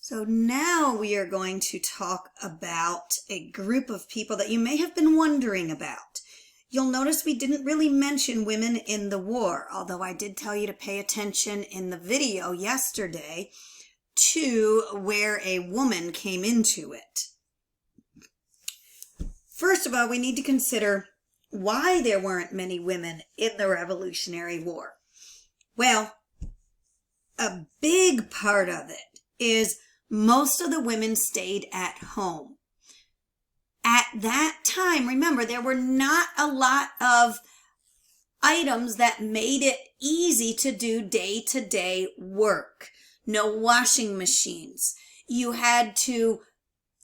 So now we are going to talk about a group of people that you may have been wondering about. You'll notice we didn't really mention women in the war, although I did tell you to pay attention in the video yesterday to where a woman came into it. First of all, we need to consider why there weren't many women in the Revolutionary War. Well, a big part of it is most of the women stayed at home. At that time, remember, there were not a lot of items that made it easy to do day-to-day work. No washing machines. You had to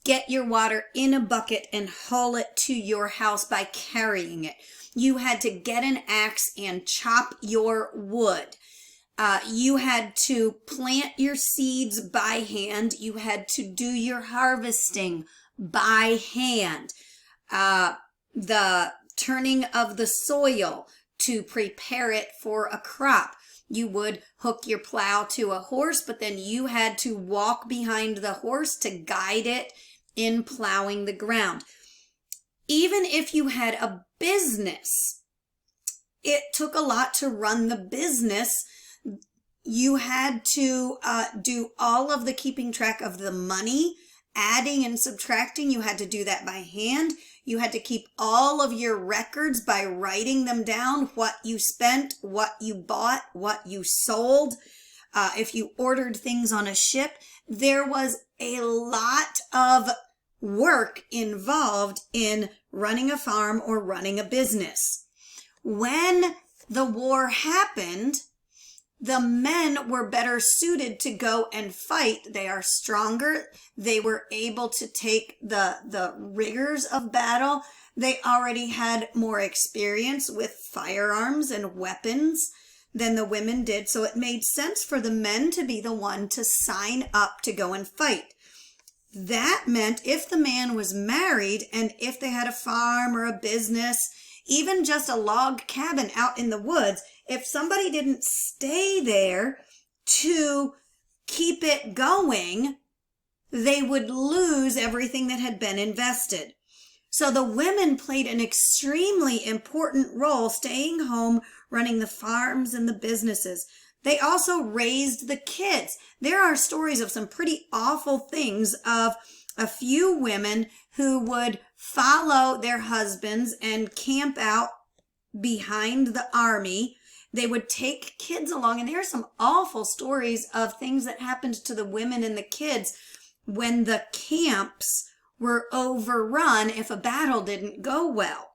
get your water in a bucket and haul it to your house by carrying it. You had to get an axe and chop your wood. You had to plant your seeds by hand. You had to do your harvesting by hand. The turning of the soil to prepare it for a crop. You would hook your plow to a horse, but then you had to walk behind the horse to guide it in plowing the ground. Even if you had a business, it took a lot to run the business. You had to do all of the keeping track of the money, adding and subtracting. You had to do that by hand. You had to keep all of your records by writing them down, what you spent, what you bought, what you sold. If you ordered things on a ship, there was a lot of work involved in running a farm or running a business. When the war happened, the men were better suited to go and fight. They are stronger. They were able to take the rigors of battle. They already had more experience with firearms and weapons than the women did. So it made sense for the men to be the one to sign up to go and fight. That meant if the man was married and if they had a farm or a business, even just a log cabin out in the woods, if somebody didn't stay there to keep it going, they would lose everything that had been invested. So the women played an extremely important role staying home, running the farms and the businesses. They also raised the kids. There are stories of some pretty awful things of a few women who would follow their husbands and camp out behind the army. They would take kids along, and there are some awful stories of things that happened to the women and the kids when the camps were overrun if a battle didn't go well.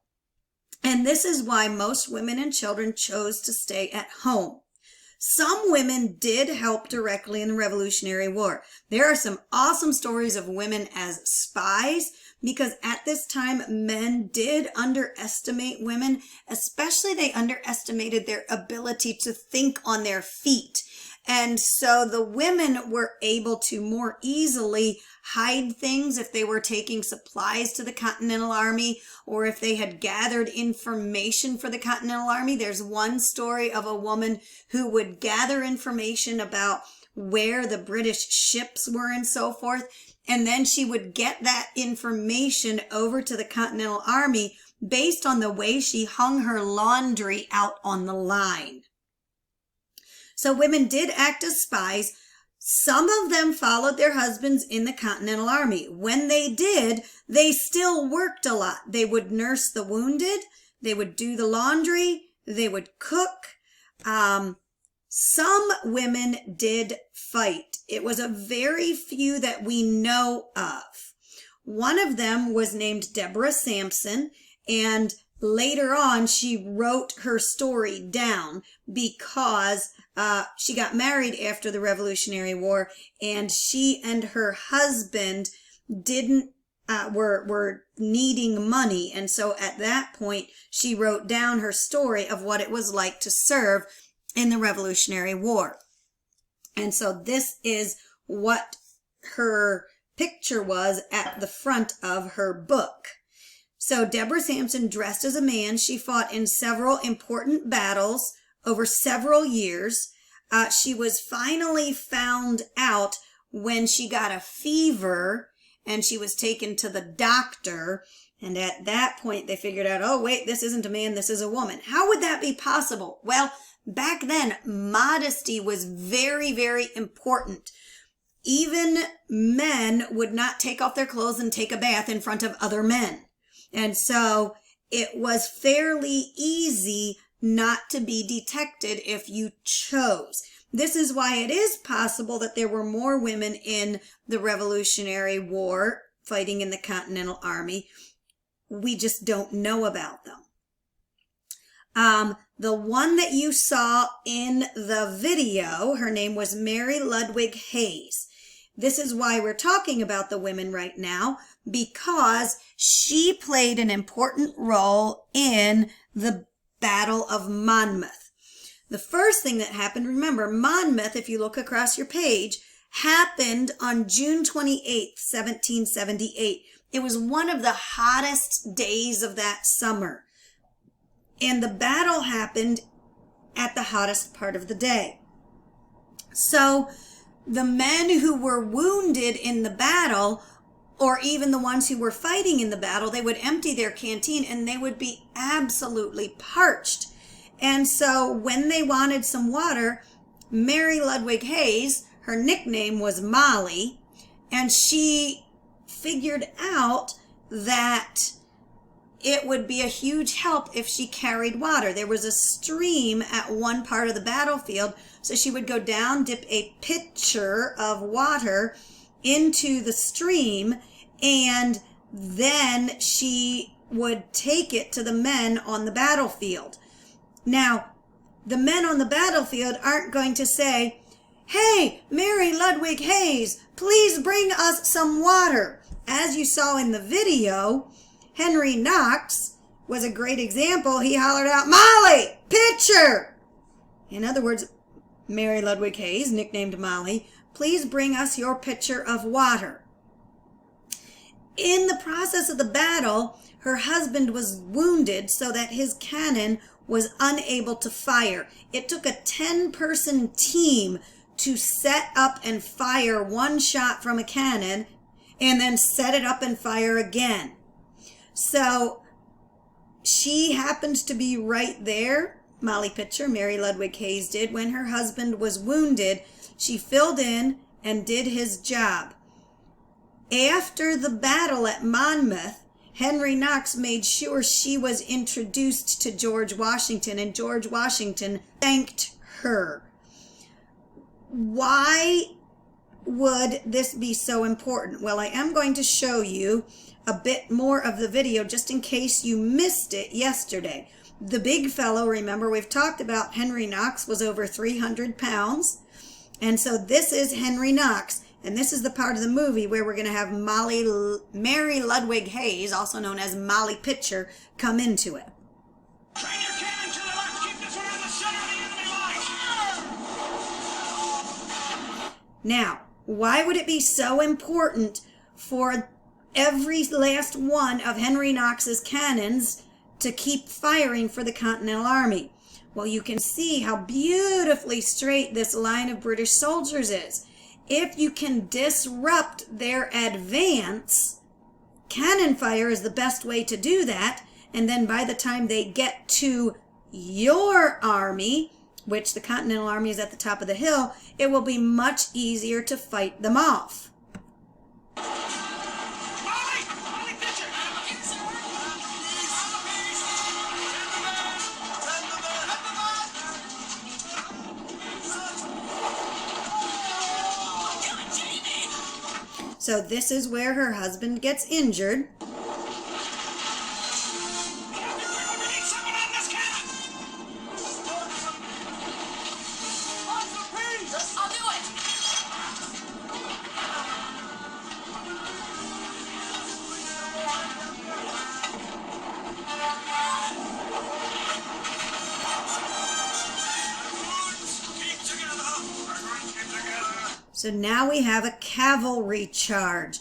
And this is why most women and children chose to stay at home. Some women did help directly in the Revolutionary War. There are some awesome stories of women as spies, because at this time, men did underestimate women, especially they underestimated their ability to think on their feet. And so the women were able to more easily hide things if they were taking supplies to the Continental Army or if they had gathered information for the Continental Army. There's one story of a woman who would gather information about where the British ships were and so forth. And then she would get that information over to the Continental Army based on the way she hung her laundry out on the line. So women did act as spies. Some of them followed their husbands in the Continental Army. When they did, they still worked a lot. They would nurse the wounded. They would do the laundry. They would cook. Some women did fight. It was a very few that we know of. One of them was named Deborah Sampson, and later on she wrote her story down because she got married after the Revolutionary War, and she and her husband were needing money. And so at that point, she wrote down her story of what it was like to serve in the Revolutionary War. And so this is what her picture was at the front of her book. So Deborah Sampson dressed as a man. She fought in several important battles over several years. She was finally found out when she got a fever and she was taken to the doctor. And at that point, they figured out, oh, wait, this isn't a man, this is a woman. How would that be possible? Well, back then, modesty was very, very important. Even men would not take off their clothes and take a bath in front of other men. And so it was fairly easy not to be detected if you chose. This is why it is possible that there were more women in the Revolutionary War fighting in the Continental Army. We just don't know about them. The one that you saw in the video, her name was Mary Ludwig Hayes. This is why we're talking about the women right now, because she played an important role in the Battle of Monmouth. The first thing that happened, remember, Monmouth, if you look across your page, happened on June 28th, 1778. It was one of the hottest days of that summer. And the battle happened at the hottest part of the day. So the men who were wounded in the battle, or even the ones who were fighting in the battle, they would empty their canteen and they would be absolutely parched. And so when they wanted some water, Mary Ludwig Hayes, her nickname was Molly, and she figured out that it would be a huge help if she carried water. There was a stream at one part of the battlefield, so she would go down, dip a pitcher of water into the stream, and then she would take it to the men on the battlefield. Now, the men on the battlefield aren't going to say, "Hey, Mary Ludwig Hayes, please bring us some water." As you saw in the video, Henry Knox was a great example. He hollered out, "Molly, pitcher!" In other words, Mary Ludwig Hayes, nicknamed Molly, please bring us your pitcher of water. In the process of the battle, her husband was wounded so that his cannon was unable to fire. It took a 10-person team to set up and fire one shot from a cannon and then set it up and fire again. So she happened to be right there, Molly Pitcher, Mary Ludwig Hayes did, when her husband was wounded. She filled in and did his job. After the battle at Monmouth, Henry Knox made sure she was introduced to George Washington, and George Washington thanked her. Why would this be so important? Well, I am going to show you a bit more of the video just in case you missed it yesterday. The big fellow, remember we've talked about Henry Knox, was over 300 pounds. And so this is Henry Knox. And this is the part of the movie where we're going to have Mary Ludwig Hayes, also known as Molly Pitcher, come into it. Train your cannon to the left. Keep this one on the center of the enemy line. Now, why would it be so important for every last one of Henry Knox's cannons to keep firing for the Continental Army? Well, you can see how beautifully straight this line of British soldiers is. If you can disrupt their advance, cannon fire is the best way to do that. And then by the time they get to your army, which the Continental Army is at the top of the hill, it will be much easier to fight them off. So this is where her husband gets injured. I'll do it. So now we have a cavalry charge.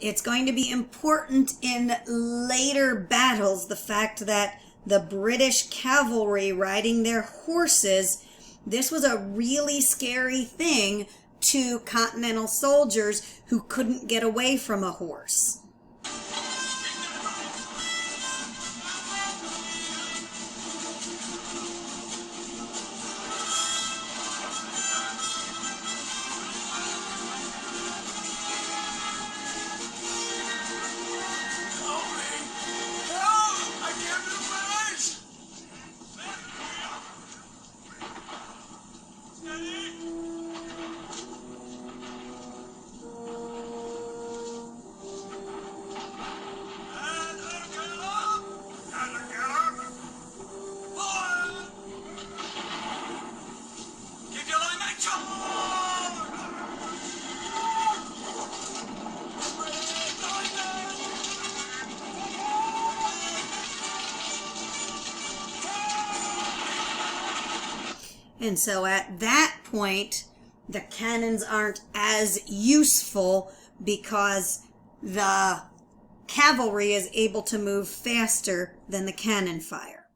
It's going to be important in later battles, the fact that the British cavalry riding their horses, this was a really scary thing to Continental soldiers who couldn't get away from a horse. And so at that point, the cannons aren't as useful because the cavalry is able to move faster than the cannon fire.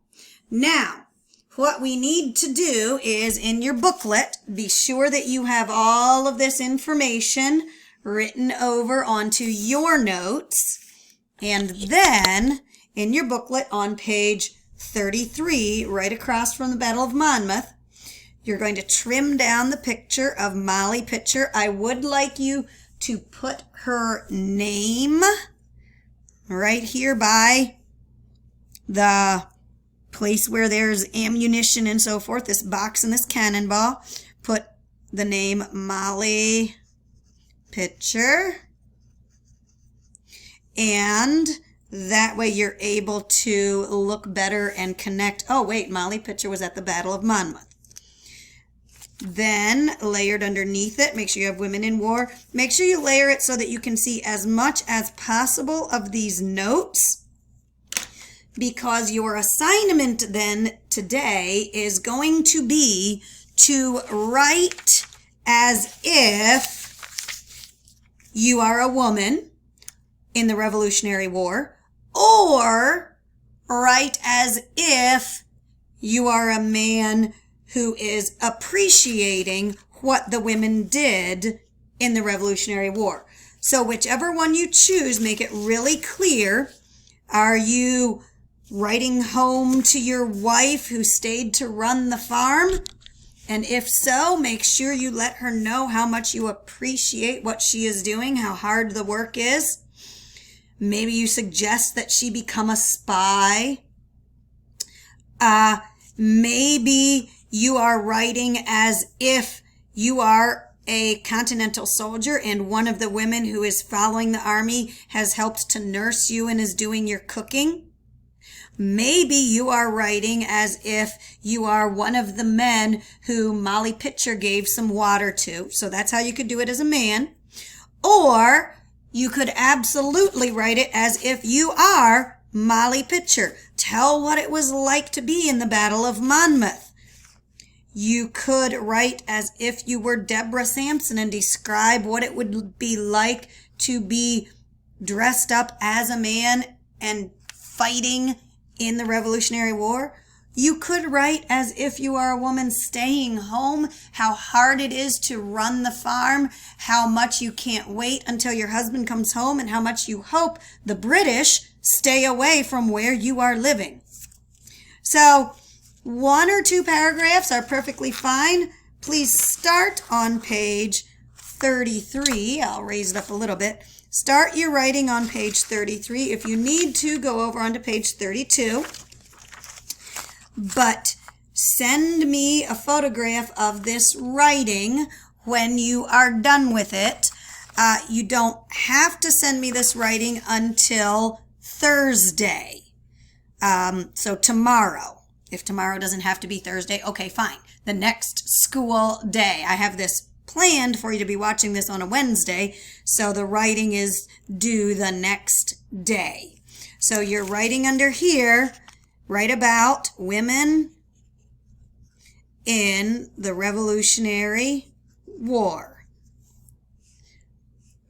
Now, what we need to do is, in your booklet, be sure that you have all of this information written over onto your notes. And then, in your booklet on page 33, right across from the Battle of Monmouth, you're going to trim down the picture of Molly Pitcher. I would like you to put her name right here by the place where there's ammunition and so forth, this box and this cannonball. Put the name Molly Pitcher. And that way you're able to look better and connect. Oh, wait, Molly Pitcher was at the Battle of Monmouth. Then, layered underneath it, make sure you have Women in War. Make sure you layer it so that you can see as much as possible of these notes, because your assignment then today is going to be to write as if you are a woman in the Revolutionary War, or write as if you are a man who is appreciating what the women did in the Revolutionary War. So whichever one you choose, make it really clear. Are you writing home to your wife who stayed to run the farm? And if so, make sure you let her know how much you appreciate what she is doing, how hard the work is. Maybe you suggest that she become a spy. Maybe you are writing as if you are a Continental soldier and one of the women who is following the army has helped to nurse you and is doing your cooking. Maybe you are writing as if you are one of the men who Molly Pitcher gave some water to. So that's how you could do it as a man. Or you could absolutely write it as if you are Molly Pitcher. Tell what it was like to be in the Battle of Monmouth. You could write as if you were Deborah Sampson and describe what it would be like to be dressed up as a man and fighting in the Revolutionary War. You could write as if you are a woman staying home, how hard it is to run the farm, how much you can't wait until your husband comes home, and how much you hope the British stay away from where you are living. So, 1 or 2 paragraphs are perfectly fine. Please start on page 33. I'll raise it up a little bit. Start your writing on page 33. If you need to, go over onto page 32. But send me a photograph of this writing when you are done with it. You don't have to send me this writing until Thursday. So tomorrow. If tomorrow doesn't have to be Thursday, okay, fine. The next school day. I have this planned for you to be watching this on a Wednesday, so the writing is due the next day. So you're writing under here, write about women in the Revolutionary War.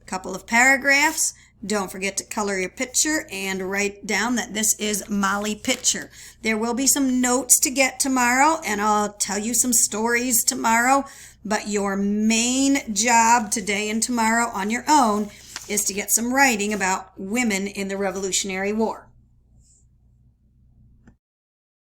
A couple of paragraphs. Don't forget to color your picture and write down that this is Molly Pitcher. There will be some notes to get tomorrow, and I'll tell you some stories tomorrow, but your main job today and tomorrow on your own is to get some writing about women in the Revolutionary War.